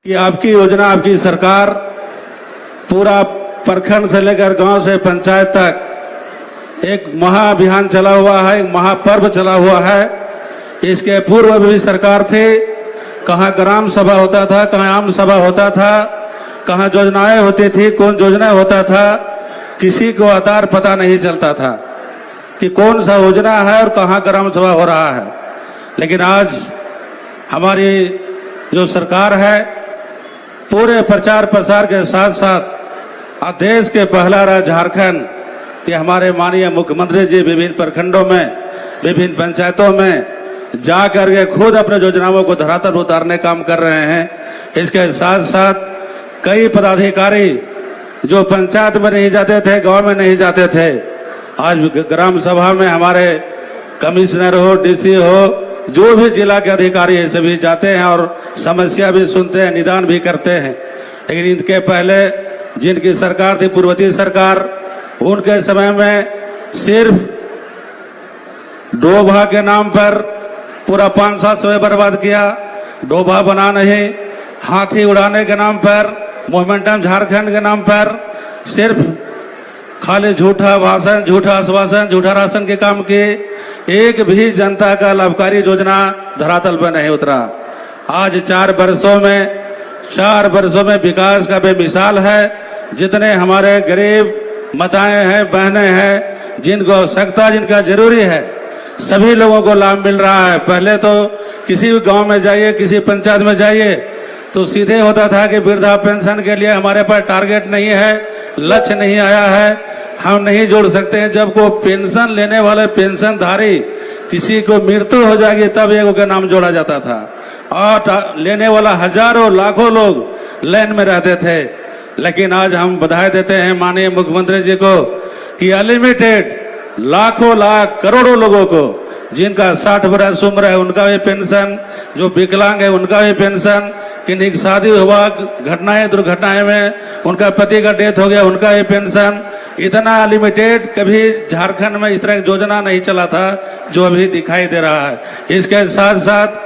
कि आपकी योजना, आपकी सरकार पूरा प्रखंड से लेकर गांव से पंचायत तक एक महाअभियान चला हुआ है, एक महापर्व चला हुआ है। इसके पूर्व भी सरकार थी, कहाँ ग्राम सभा होता था, कहाँ आम सभा होता था, कहाँ योजनाएं होती थी, कौन योजना होता था, किसी को आधार पता नहीं चलता था कि कौन सा योजना है और कहाँ ग्राम सभा हो रहा है। लेकिन आज हमारी जो सरकार है पूरे प्रचार प्रसार के साथ साथ देश के पहला राज्य झारखंड के हमारे माननीय मुख्यमंत्री जी विभिन्न प्रखंडों में, विभिन्न पंचायतों में जा करके खुद अपने योजनाओं को धरातल उतारने काम कर रहे हैं। इसके साथ साथ कई पदाधिकारी जो पंचायत में नहीं जाते थे, गांव में नहीं जाते थे, आज ग्राम सभा में हमारे कमिश्नर हो, डीसी हो, जो भी जिला के अधिकारी है सभी जाते हैं और समस्या भी सुनते हैं, निदान भी करते हैं। लेकिन इनके पहले जिनकी सरकार थी, पूर्ववर्ती सरकार, उनके समय में सिर्फ डोभा के नाम पर पूरा 5-7 समय बर्बाद किया। डोभा बना नहीं, हाथी उड़ाने के नाम पर, मोमेंटम झारखंड के नाम पर सिर्फ खाली झूठा भाषण, झूठा आश्वासन, झूठा राशन के काम किए। एक भी जनता का लाभकारी योजना धरातल पर नहीं उतरा। आज 4 वर्षों में विकास का बेमिसाल है। जितने हमारे गरीब माताएं हैं, बहनें हैं, जिनको आवश्यकता, जिनका जरूरी है, सभी लोगों को लाभ मिल रहा है। पहले तो किसी भी गांव में जाइए, किसी पंचायत में जाइए तो सीधे होता था कि वृद्धा पेंशन के लिए हमारे पास टारगेट नहीं है, लक्ष्य नहीं आया है, हम नहीं जोड़ सकते हैं। जब को पेंशन लेने वाले पेंशनधारी किसी को मृत्यु हो जाएगी तब एगो का नाम जोड़ा जाता था, और लेने वाला हजारों लाखों लोग लाइन में रहते थे। लेकिन आज हम बधाई देते हैं माननीय मुख्यमंत्री जी को कि अनलिमिटेड लाखों लाख करोड़ों लोगों को, जिनका 60 वर्ष उम्र है उनका भी पेंशन, जो विकलांग है उनका भी पेंशन, किन्हीं की शादी हुआ, घटनाएं दुर्घटनाएं में उनका पति का डेथ हो गया, उनका भी पेंशन। इतना अनलिमिटेड कभी झारखंड में इस तरह की योजना नहीं चला था जो अभी दिखाई दे रहा है। इसके साथ साथ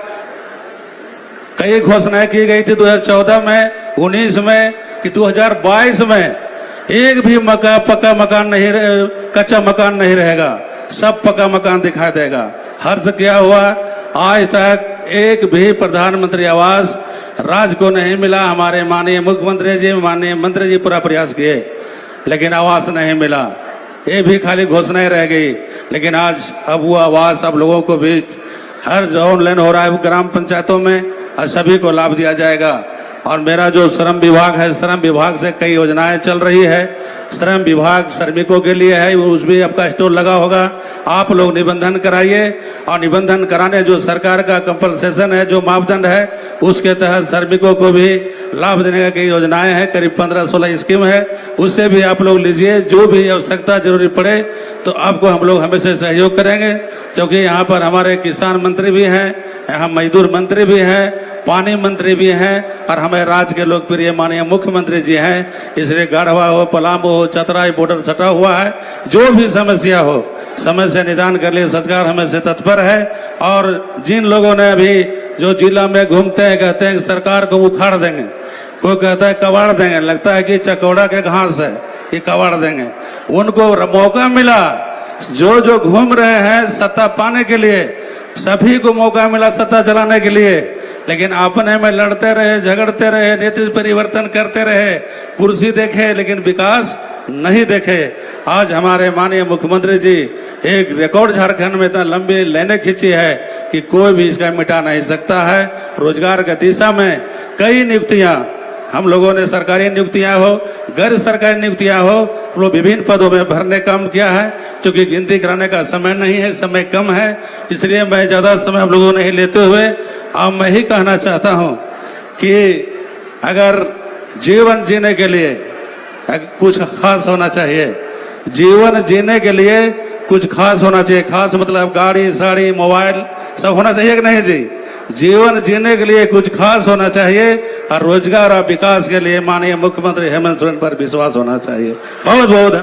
कई घोषणाएं की गई थी 2014 में, 19 में, कि 2022 में एक भी पक्का मकान नहीं, कच्चा मकान नहीं रहेगा, सब पक्का मकान दिखाई देगा। हर्ष क्या हुआ, आज तक एक भी प्रधानमंत्री आवास राज्य को नहीं मिला। हमारे माननीय मुख्यमंत्री जी, माननीय मंत्री जी पूरा प्रयास किए लेकिन आवास नहीं मिला, ये भी खाली घोषणाएं रह गई। लेकिन आज अब वो आवास अब लोगों को भी हर ऑनलाइन हो रहा है ग्राम पंचायतों में, और सभी को लाभ दिया जाएगा। और मेरा जो श्रम विभाग है, श्रम विभाग से कई योजनाएं चल रही है। श्रम विभाग श्रमिकों के लिए है, उस भी आपका स्टोर लगा होगा, आप लोग निबंधन कराइए, और निबंधन कराने जो सरकार का कंपनसेशन है, जो मापदंड है, उसके तहत श्रमिकों को भी लाभ देने का कई योजनाएं हैं। करीब 15-16 स्कीम है, उससे भी आप लोग लीजिए। जो भी आवश्यकता जरूरी पड़े तो आपको हम लोग हमेशा सहयोग करेंगे, क्योंकि यहाँ पर हमारे किसान मंत्री भी हैं, यहाँ मजदूर मंत्री भी हैं, पानी मंत्री भी हैं, और हमारे राज्य के लोकप्रिय माननीय मुख्यमंत्री जी हैं। इसलिए गढ़वा हो, पलामू हो, चतराई बॉर्डर सटा हुआ है, जो भी समस्या हो समस्या निदान कर लिए सरकार हमें से तत्पर है। और जिन लोगों ने अभी जो जिला में घूमते हैं, कहते हैं कि सरकार को उखाड़ देंगे, कोई कहता है कबाड़ देंगे, लगता है कि चकौड़ा के घास है ये कबाड़ देंगे। उनको मौका मिला, जो घूम रहे हैं सत्ता पाने के लिए, सभी को मौका मिला सत्ता चलाने के लिए, लेकिन अपने में लड़ते रहे, झगड़ते रहे, नेतृत्व परिवर्तन करते रहे, कुर्सी देखे लेकिन विकास नहीं देखे। आज हमारे माननीय मुख्यमंत्री जी एक रिकॉर्ड झारखंड में इतना लंबी लाइनें खींची है कि कोई भी इसका मिटा नहीं सकता है। रोजगार की दिशा में कई नियुक्तियां हम लोगों ने, सरकारी नियुक्तियां हो, गैर सरकारी नियुक्तियां हो, हम लोग विभिन्न पदों में भरने काम किया है। क्योंकि गिनती कराने का समय नहीं है, समय कम है, इसलिए मैं ज्यादा समय हम लोगों नहीं लेते हुए अब मैं ही कहना चाहता हूं कि अगर जीवन जीने के लिए कुछ खास होना चाहिए, जीवन जीने के लिए कुछ खास होना चाहिए। खास मतलब गाड़ी, साड़ी, मोबाइल सब होना चाहिए कि नहीं जी? जीवन जीने के लिए कुछ खास होना चाहिए, और रोजगार और विकास के लिए माननीय मुख्यमंत्री हेमंत सोरेन पर विश्वास होना चाहिए। बहुत बहुत